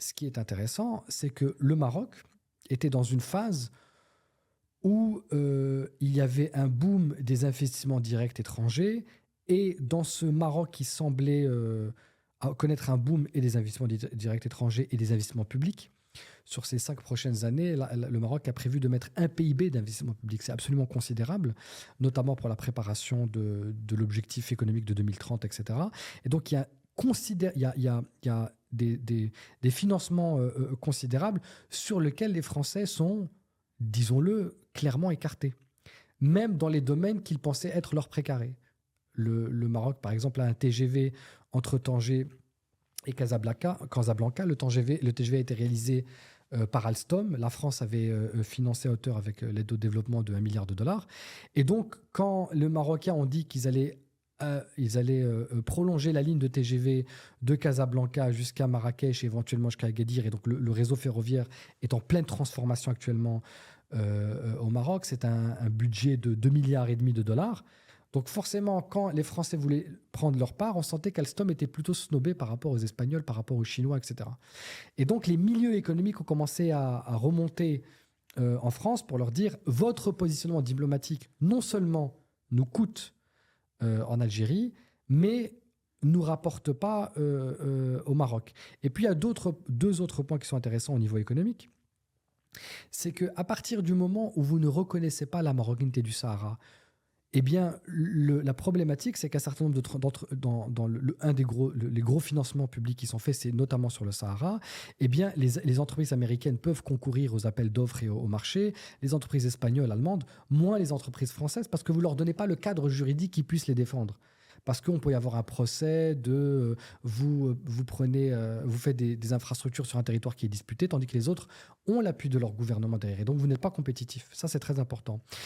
ce qui est intéressant, c'est que le Maroc était dans une phase où il y avait un boom des investissements directs étrangers. Et dans ce Maroc qui semblait connaître un boom et des investissements directs étrangers et des investissements publics, sur ces 5 prochaines années, le Maroc a prévu de mettre un PIB d'investissement public. C'est absolument considérable, notamment pour la préparation de l'objectif économique de 2030, etc. Et donc, il y a des financements considérables sur lesquels les Français sont, disons-le, clairement écartés, même dans les domaines qu'ils pensaient être leurs précarés. Le Maroc, par exemple, a un TGV entre Tanger et Casablanca. Le TGV a été réalisé par Alstom. La France avait financé à hauteur avec l'aide au développement de 1 milliard de dollars. Et donc, quand les Marocains ont dit qu'ils allaient prolonger la ligne de TGV de Casablanca jusqu'à Marrakech et éventuellement jusqu'à Agadir, et donc le réseau ferroviaire est en pleine transformation actuellement au Maroc, c'est un budget de 2,5 milliards de dollars. Donc forcément, quand les Français voulaient prendre leur part, on sentait qu'Alstom était plutôt snobé par rapport aux Espagnols, par rapport aux Chinois, etc. Et donc les milieux économiques ont commencé à remonter en France pour leur dire « Votre positionnement diplomatique non seulement nous coûte en Algérie, mais nous rapporte pas au Maroc. » Et puis il y a deux autres points qui sont intéressants au niveau économique. C'est qu'à partir du moment où vous ne reconnaissez pas la marocanité du Sahara, eh bien, la problématique, c'est qu'un certain nombre les gros financements publics qui sont faits, c'est notamment sur le Sahara, eh bien, les entreprises américaines peuvent concourir aux appels d'offres et au marché, les entreprises espagnoles, allemandes, moins les entreprises françaises, parce que vous ne leur donnez pas le cadre juridique qui puisse les défendre. Parce qu'on peut y avoir un procès de vous faites des infrastructures sur un territoire qui est disputé, tandis que les autres ont l'appui de leur gouvernement derrière. Et donc, vous n'êtes pas compétitif. Ça, c'est très important.